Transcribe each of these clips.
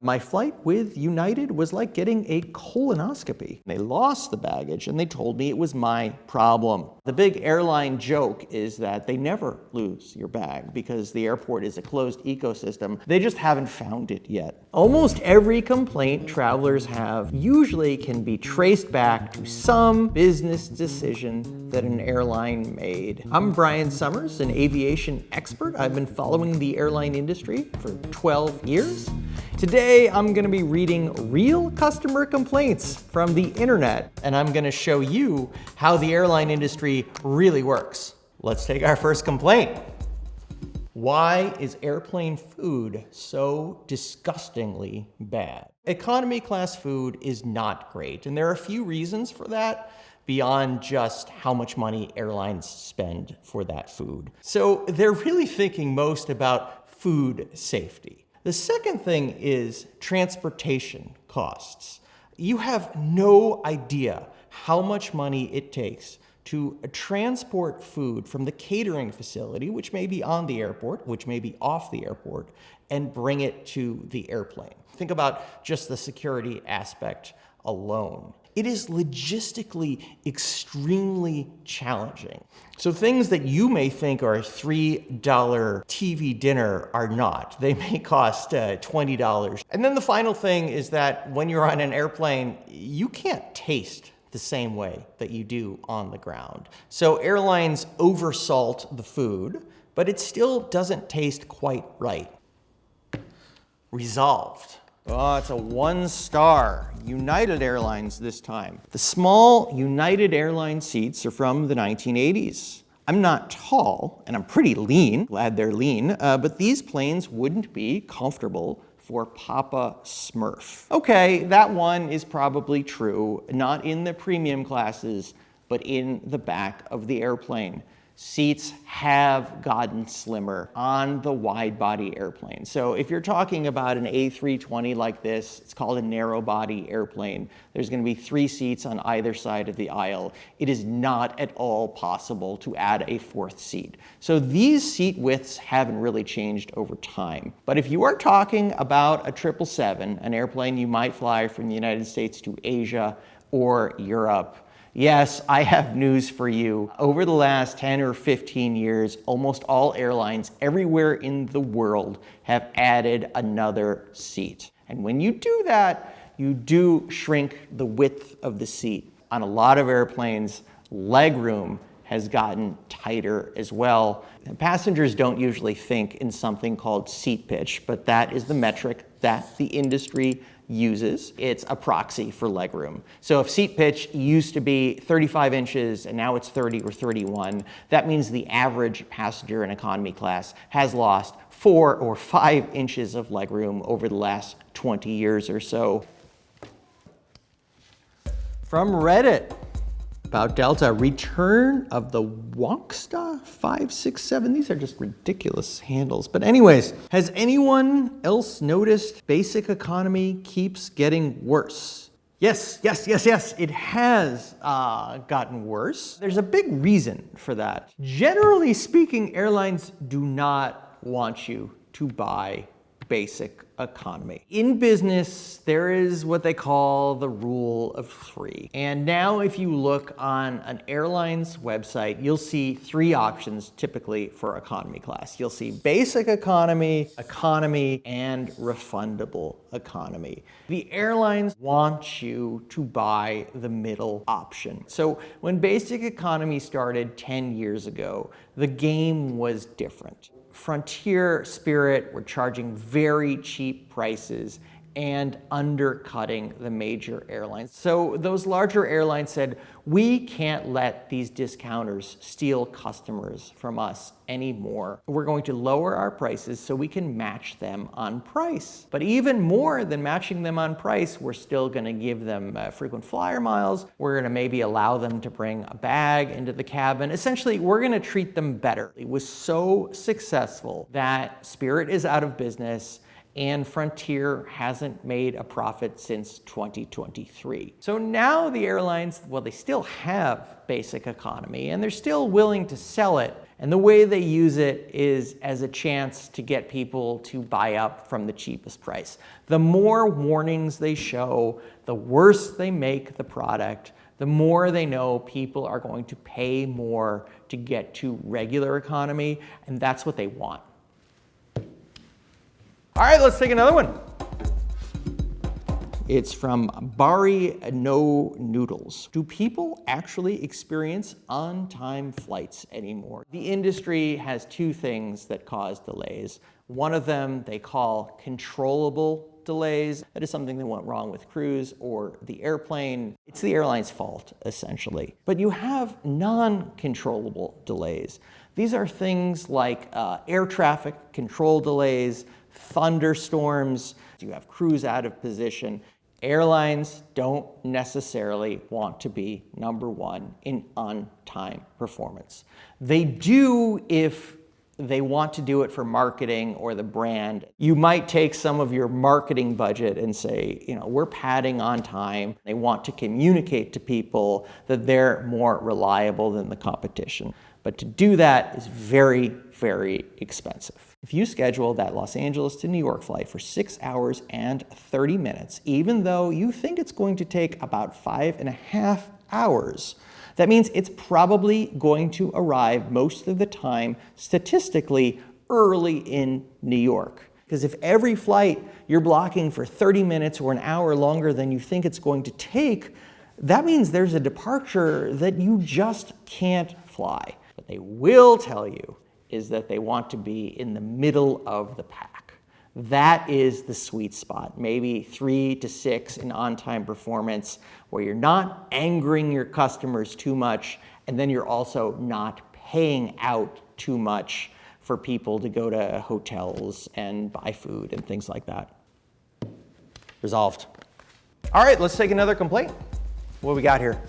My flight with United was like getting a colonoscopy. They lost the baggage and they told me it was my problem. The big airline joke is that they never lose your bag because the airport is a closed ecosystem. They just haven't found it yet. Almost every complaint travelers have usually can be traced back to some business decision that an airline made. I'm Brian Summers, an aviation expert. I've been following the airline industry for 12 years. Today, I'm going to be reading real customer complaints from the internet, and I'm going to show you how the airline industry really works. Let's take our first complaint. Why is airplane food so disgustingly bad? Economy class food is not great, and there are a few reasons for that beyond just how much money airlines spend for that food. So they're really thinking most about food safety. The second thing is transportation costs. You have no idea how much money it takes to transport food from the catering facility, which may be on the airport, which may be off the airport, and bring it to the airplane. Think about just the security aspect alone. It is logistically extremely challenging. So things that you may think are a $3 TV dinner are not. They may cost $20. And then the final thing is that when you're on an airplane, you can't taste the same way that you do on the ground. So airlines oversalt the food, but it still doesn't taste quite right. Resolved. Oh, it's a 1-star. United Airlines this time. The small United Airlines seats are from the 1980s. I'm not tall, and I'm pretty lean. Glad they're lean, but these planes wouldn't be comfortable for Papa Smurf. Okay, that one is probably true, not in the premium classes, but in the back of the airplane. Seats have gotten slimmer on the wide-body airplane. So if you're talking about an A320 like this, it's called a narrow-body airplane. There's going to be 3 seats on either side of the aisle. It is not at all possible to add a 4th seat. So these seat widths haven't really changed over time. But if you are talking about a 777, an airplane you might fly from the United States to Asia or Europe, yes, I have news for you. Over the last 10 or 15 years, almost all airlines everywhere in the world have added another seat. And when you do that, you do shrink the width of the seat. On a lot of airplanes, legroom has gotten tighter as well. And passengers don't usually think in something called seat pitch, but that is the metric that the industry uses. It's a proxy for legroom. So if seat pitch used to be 35 inches and now it's 30 or 31, that means the average passenger in economy class has lost 4 or 5 inches of legroom over the last 20 years or so. From Reddit, about Delta, return of the Wonksta 567. These are just ridiculous handles. But anyways, has anyone else noticed basic economy keeps getting worse? Yes, it has gotten worse. There's a big reason for that. Generally speaking, airlines do not want you to buy basic economy. In business, there is what they call the rule of 3. And now if you look on an airline's website, you'll see 3 options typically for economy class. You'll see basic economy, economy, and refundable economy. The airlines want you to buy the middle option. So when basic economy started 10 years ago, the game was different. Frontier, Spirit were charging very cheap prices and undercutting the major airlines. So those larger airlines said, we can't let these discounters steal customers from us anymore. We're going to lower our prices so we can match them on price. But even more than matching them on price, we're still going to give them frequent flyer miles. We're going to maybe allow them to bring a bag into the cabin. Essentially, we're going to treat them better. It was so successful that Spirit is out of business and Frontier hasn't made a profit since 2023. So now the airlines, well, they still have basic economy and they're still willing to sell it. And the way they use it is as a chance to get people to buy up from the cheapest price. The more warnings they show, the worse they make the product, the more they know people are going to pay more to get to regular economy, and that's what they want. All right, let's take another one. It's from Bari No Noodles. Do people actually experience on-time flights anymore? The industry has two things that cause delays. One of them they call controllable delays. That is something that went wrong with crews or the airplane. It's the airline's fault, essentially. But you have non-controllable delays. These are things like air traffic control delays, thunderstorms, you have crews out of position. Airlines don't necessarily want to be number one in on-time performance. They do if they want to do it for marketing or the brand. You might take some of your marketing budget and say, we're padding on time. They want to communicate to people that they're more reliable than the competition. But to do that is very, very expensive. If you schedule that Los Angeles to New York flight for 6 hours and 30 minutes, even though you think it's going to take about 5.5 hours, that means it's probably going to arrive most of the time, statistically, early in New York. Because if every flight you're blocking for 30 minutes or an hour longer than you think it's going to take, that means there's a departure that you just can't fly. What they will tell you is that they want to be in the middle of the pack. That is the sweet spot, maybe 3 to 6 in on-time performance, where you're not angering your customers too much, and then you're also not paying out too much for people to go to hotels and buy food and things like that. Resolved. All right, let's take another complaint. What do we got here?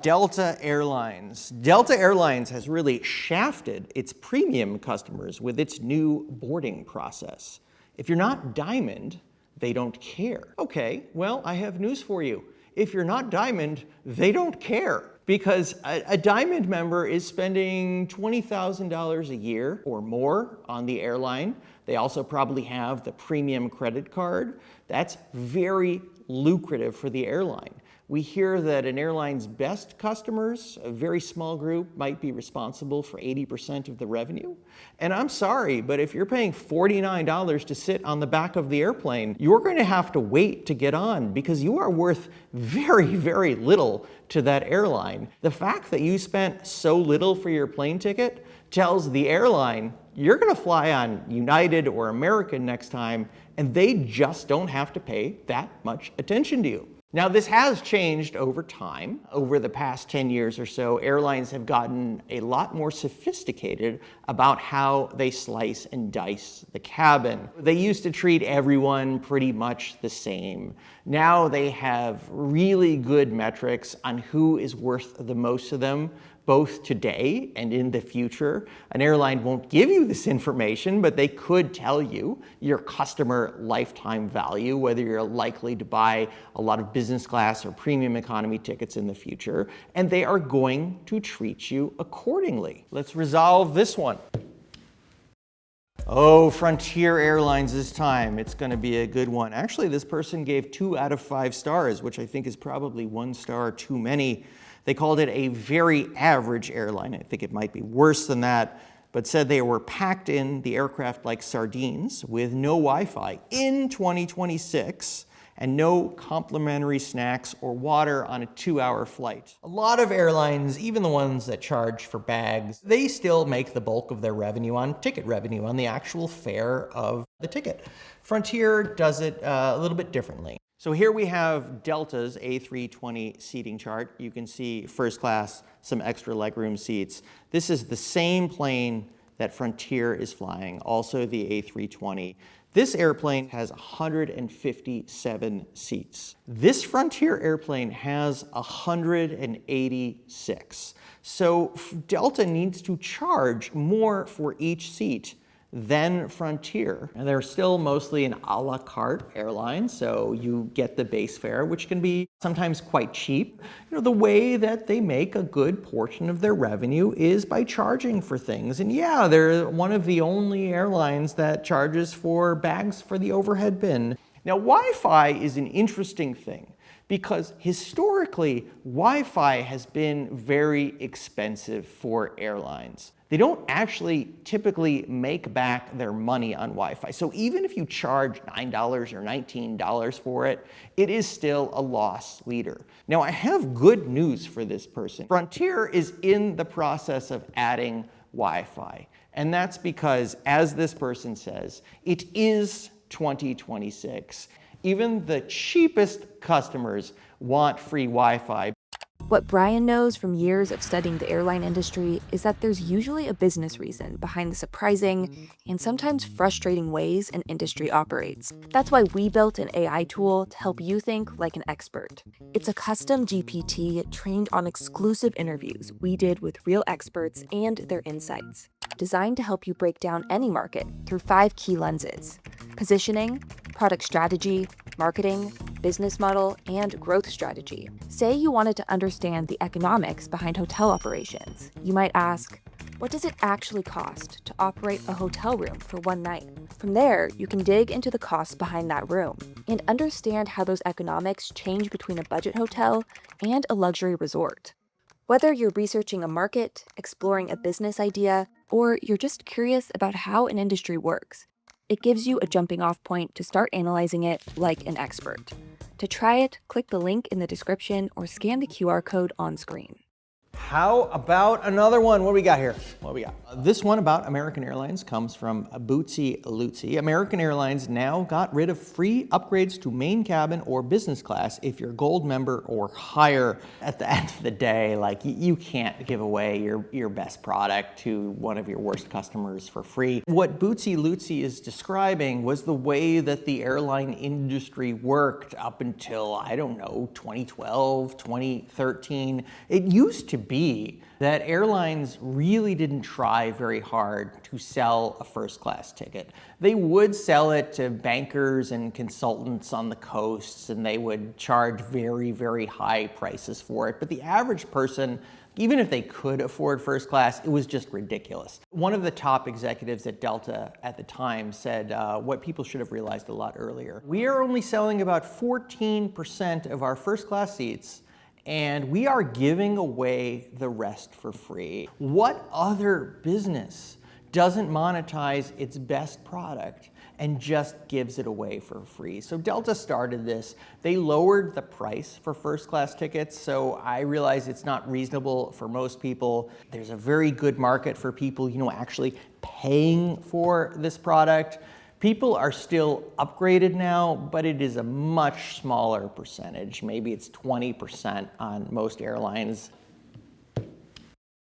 Delta Airlines. Delta Airlines has really shafted its premium customers with its new boarding process. If you're not Diamond, they don't care. Okay, well, I have news for you. If you're not Diamond, they don't care. Because a Diamond member is spending $20,000 a year or more on the airline. They also probably have the premium credit card. That's very lucrative for the airline. We hear that an airline's best customers, a very small group, might be responsible for 80% of the revenue. And I'm sorry, but if you're paying $49 to sit on the back of the airplane, you're going to have to wait to get on because you are worth very, very little to that airline. The fact that you spent so little for your plane ticket tells the airline you're going to fly on United or American next time, and they just don't have to pay that much attention to you. Now, this has changed over time. Over the past 10 years or so, airlines have gotten a lot more sophisticated about how they slice and dice the cabin. They used to treat everyone pretty much the same. Now they have really good metrics on who is worth the most to them, both today and in the future. An airline won't give you this information, but they could tell you your customer lifetime value, whether you're likely to buy a lot of business class or premium economy tickets in the future, and they are going to treat you accordingly. Let's resolve this one. Oh, Frontier Airlines this time. It's going to be a good one. Actually, this person gave 2 out of 5 stars, which I think is probably 1 star too many. They called it a very average airline. I think it might be worse than that, but said they were packed in the aircraft like sardines with no Wi-Fi in 2026 and no complimentary snacks or water on a 2-hour flight. A lot of airlines, even the ones that charge for bags, they still make the bulk of their revenue on ticket revenue, on the actual fare of the ticket. Frontier does it a little bit differently. So here we have Delta's A320 seating chart. You can see first class, some extra legroom seats. This is the same plane that Frontier is flying, also the A320. This airplane has 157 seats. This Frontier airplane has 186. So Delta needs to charge more for each seat then Frontier. And they're still mostly an a la carte airline, so you get the base fare, which can be sometimes quite cheap. The way that they make a good portion of their revenue is by charging for things. And yeah, they're one of the only airlines that charges for bags for the overhead bin. Now, Wi-Fi is an interesting thing because historically, Wi-Fi has been very expensive for airlines. They don't actually typically make back their money on Wi-Fi. So even if you charge $9 or $19 for it, it is still a loss leader. Now, I have good news for this person. Frontier is in the process of adding Wi-Fi. And that's because, as this person says, it is 2026. Even the cheapest customers want free Wi-Fi. What Brian knows from years of studying the airline industry is that there's usually a business reason behind the surprising and sometimes frustrating ways an industry operates. That's why we built an AI tool to help you think like an expert. It's a custom GPT trained on exclusive interviews we did with real experts and their insights, designed to help you break down any market through 5 key lenses: positioning, product strategy, marketing, business model, and growth strategy. Say you wanted to understand the economics behind hotel operations. You might ask, what does it actually cost to operate a hotel room for one night? From there, you can dig into the costs behind that room and understand how those economics change between a budget hotel and a luxury resort. Whether you're researching a market, exploring a business idea, or you're just curious about how an industry works, it gives you a jumping off point to start analyzing it like an expert. To try it, click the link in the description or scan the QR code on screen. How about another one? What do we got here? What do we got? This one about American Airlines comes from Bootsy Lutzy. American Airlines now got rid of free upgrades to main cabin or business class if you're gold member or higher. At the end of the day, you can't give away your best product to one of your worst customers for free. What Bootsy Lutzy is describing was the way that the airline industry worked up until, 2012, 2013. It used to be that airlines really didn't try very hard to sell a first class ticket. They would sell it to bankers and consultants on the coasts, and they would charge very, very high prices for it. But the average person, even if they could afford first class, it was just ridiculous. One of the top executives at Delta at the time said what people should have realized a lot earlier. We are only selling about 14% of our first class seats, and we are giving away the rest for free. What other business doesn't monetize its best product and just gives it away for free? So Delta started this. They lowered the price for first class tickets, so I realize it's not reasonable for most people. There's a very good market for people, actually paying for this product. People are still upgraded now, but it is a much smaller percentage. Maybe it's 20% on most airlines.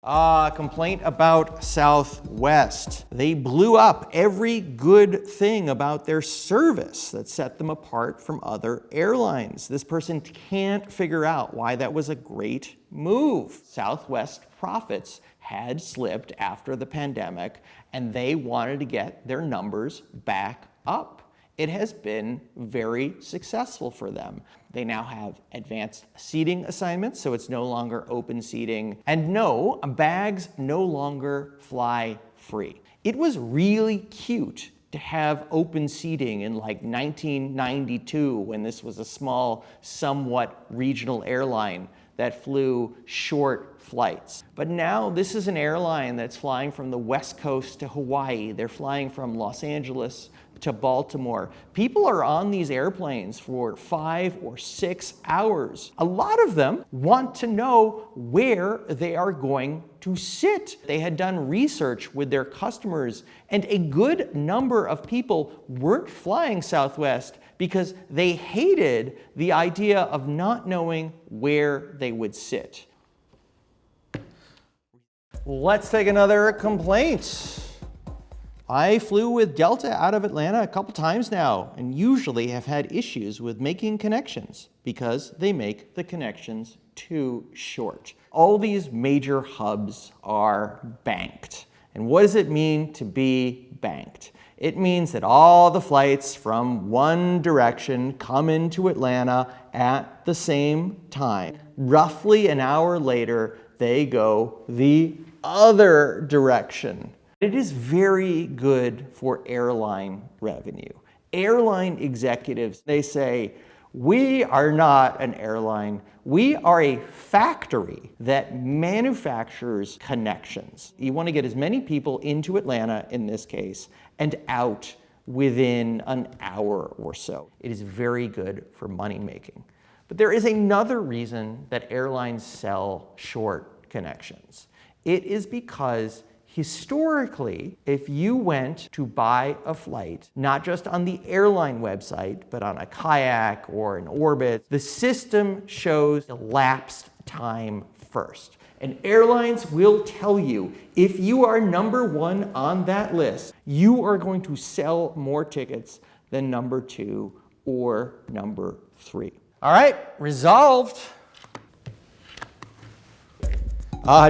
Complaint about Southwest. They blew up every good thing about their service that set them apart from other airlines. This person can't figure out why that was a great move. Southwest profits had slipped after the pandemic, and they wanted to get their numbers back up. It has been very successful for them. They now have advanced seating assignments, so it's no longer open seating. And no, bags no longer fly free. It was really cute to have open seating in 1992 when this was a small, somewhat regional airline that flew short flights. But now this is an airline that's flying from the West Coast to Hawaii. They're flying from Los Angeles to Baltimore. People are on these airplanes for 5 or 6 hours. A lot of them want to know where they are going to sit. They had done research with their customers, and a good number of people weren't flying Southwest because they hated the idea of not knowing where they would sit. Let's take another complaint. I flew with Delta out of Atlanta a couple times now and usually have had issues with making connections because they make the connections too short. All these major hubs are banked. And what does it mean to be banked? It means that all the flights from one direction come into Atlanta at the same time. Roughly an hour later, they go the other direction. It is very good for airline revenue. Airline executives, they say, we are not an airline. We are a factory that manufactures connections. You want to get as many people into Atlanta, in this case, and out within an hour or so. It is very good for money making. But there is another reason that airlines sell short connections. It is because historically, if you went to buy a flight, not just on the airline website, but on a kayak or an Orbit, the system shows elapsed time first. And airlines will tell you, if you are number one on that list, you are going to sell more tickets than number two or number three. All right, resolved.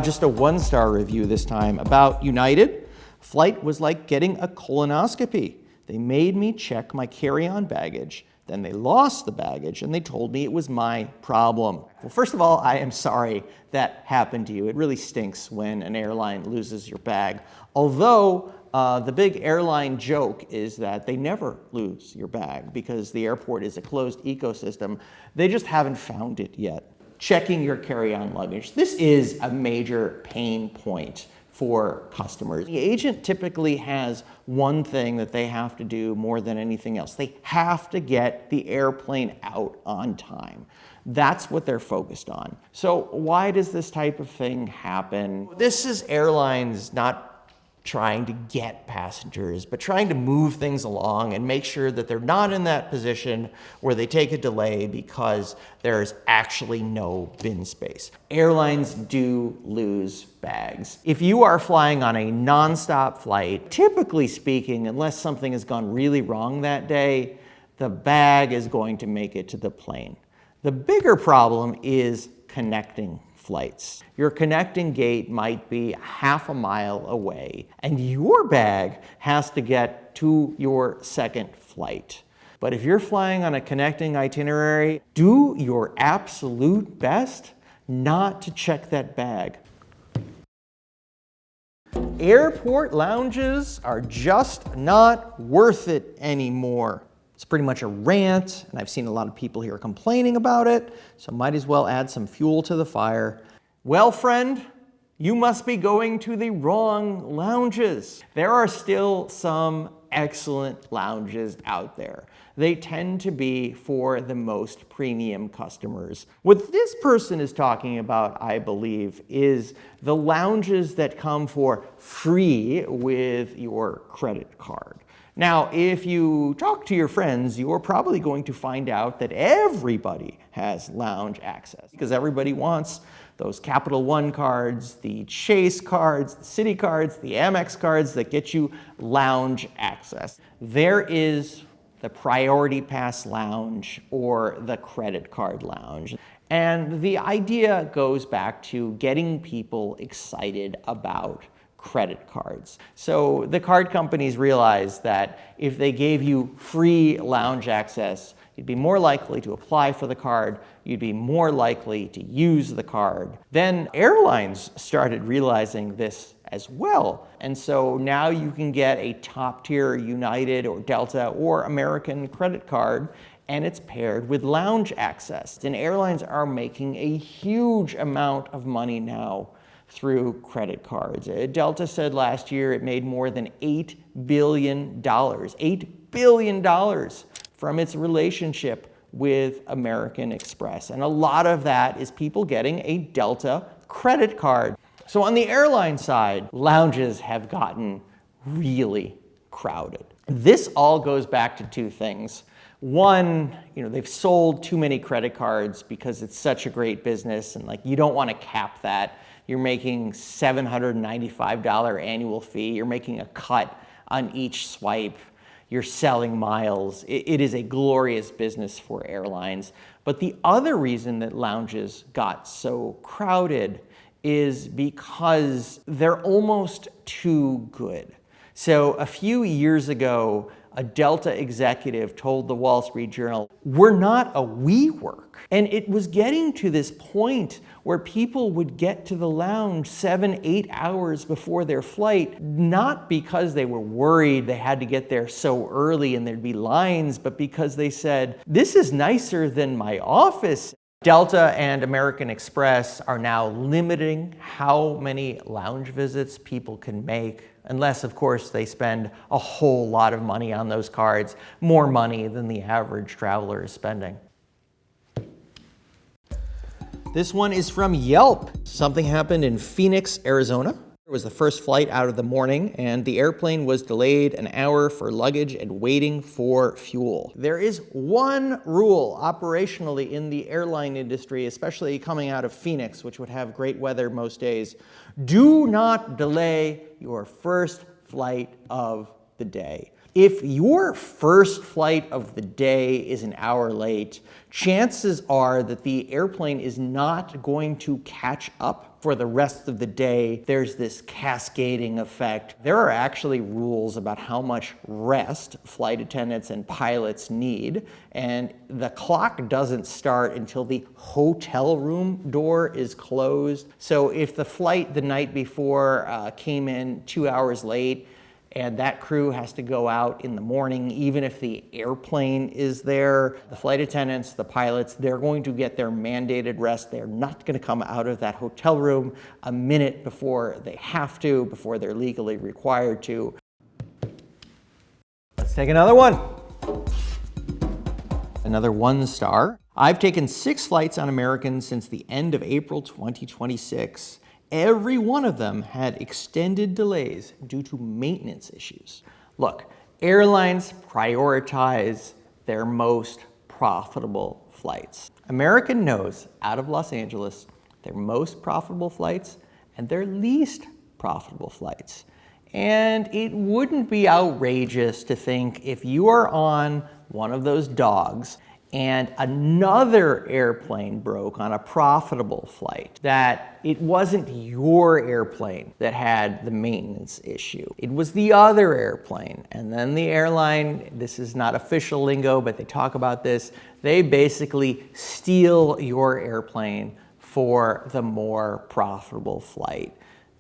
Just a one-star review this time about United. Flight was like getting a colonoscopy. They made me check my carry-on baggage. Then they lost the baggage and they told me it was my problem. Well, first of all, I am sorry that happened to you. It really stinks when an airline loses your bag. Although the big airline joke is that they never lose your bag because the airport is a closed ecosystem. They just haven't found it yet. Checking your carry-on luggage. This is a major pain point for customers. The agent typically has one thing that they have to do more than anything else. They have to get the airplane out on time. That's what they're focused on. So why does this type of thing happen? This is airlines not trying to get passengers, but trying to move things along and make sure that they're not in that position where they take a delay because there's actually no bin space. Airlines do lose bags. If you are flying on a nonstop flight, typically speaking, unless something has gone really wrong that day, the bag is going to make it to the plane. The bigger problem is connecting flights. Your connecting gate might be half a mile away, and your bag has to get to your second flight. But if you're flying on a connecting itinerary, do your absolute best not to check that bag. Airport lounges are just not worth it anymore. It's pretty much a rant, and I've seen a lot of people here complaining about it, so might as well add some fuel to the fire. Well, friend, you must be going to the wrong lounges. There are still some excellent lounges out there. They tend to be for the most premium customers. What this person is talking about, I believe, is the lounges that come for free with your credit card. Now, if you talk to your friends, you're probably going to find out that everybody has lounge access because everybody wants those Capital One cards, the Chase cards, the Citi cards, the Amex cards that get you lounge access. There is the Priority Pass lounge or the credit card lounge. And the idea goes back to getting people excited about credit cards. So the card companies realized that if they gave you free lounge access, you'd be more likely to apply for the card, you'd be more likely to use the card. Then airlines started realizing this as well. And so now you can get a top tier United or Delta or American credit card, and it's paired with lounge access. And airlines are making a huge amount of money now through credit cards. Delta said last year it made more than $8 billion, $8 billion from its relationship with American Express. And a lot of that is people getting a Delta credit card. So on the airline side, lounges have gotten really crowded. This all goes back to two things. One, they've sold too many credit cards because it's such a great business, and you don't want to cap that. You're making $795 annual fee. You're making a cut on each swipe. You're selling miles. It is a glorious business for airlines. But the other reason that lounges got so crowded is because they're almost too good. So a few years ago, a Delta executive told the Wall Street Journal, "We're not a WeWork." And it was getting to this point where people would get to the lounge 7, 8 hours before their flight, not because they were worried they had to get there so early and there'd be lines, but because they said, "This is nicer than my office." Delta and American Express are now limiting how many lounge visits people can make, unless, of course, they spend a whole lot of money on those cards, more money than the average traveler is spending. This one is from Yelp. Something happened in Phoenix, Arizona. It was the first flight out of the morning, and the airplane was delayed an hour for luggage and waiting for fuel. There is one rule operationally in the airline industry, especially coming out of Phoenix, which would have great weather most days. Do not delay your first flight of the day. If your first flight of the day is an hour late, chances are that the airplane is not going to catch up for the rest of the day. There's this cascading effect. There are actually rules about how much rest flight attendants and pilots need, and the clock doesn't start until the hotel room door is closed. So if the flight the night before came in 2 hours late, and that crew has to go out in the morning, even if the airplane is there, the flight attendants, the pilots, they're going to get their mandated rest. They're not going to come out of that hotel room a minute before they have to, before they're legally required to. Let's take another one. Another 1 star. I've taken 6 flights on American since the end of April 2026. Every one of them had extended delays due to maintenance issues. Look, airlines prioritize their most profitable flights. American knows out of Los Angeles their most profitable flights and their least profitable flights. And it wouldn't be outrageous to think if you are on one of those dogs and another airplane broke on a profitable flight, that it wasn't your airplane that had the maintenance issue. It was the other airplane. And then the airline, this is not official lingo, but they talk about this, they basically steal your airplane for the more profitable flight.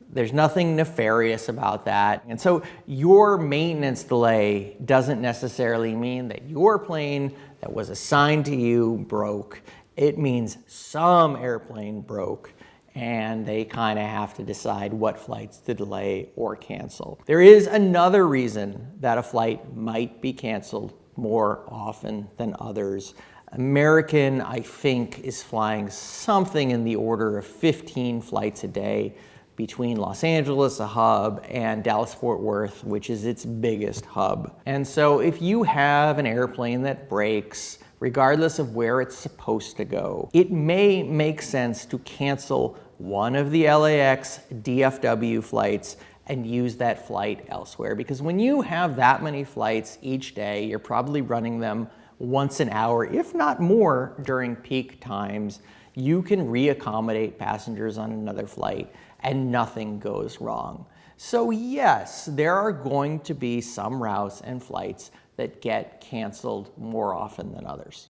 There's nothing nefarious about that. And so your maintenance delay doesn't necessarily mean that your plane that was assigned to you broke. It means some airplane broke, and they kind of have to decide what flights to delay or cancel. There is another reason that a flight might be canceled more often than others. American, I think, is flying something in the order of 15 flights a day between Los Angeles, a hub, and Dallas-Fort Worth, which is its biggest hub. And so if you have an airplane that breaks, regardless of where it's supposed to go, it may make sense to cancel one of the LAX DFW flights and use that flight elsewhere. Because when you have that many flights each day, you're probably running them once an hour, if not more, during peak times. You can reaccommodate passengers on another flight and nothing goes wrong. So yes, there are going to be some routes and flights that get canceled more often than others.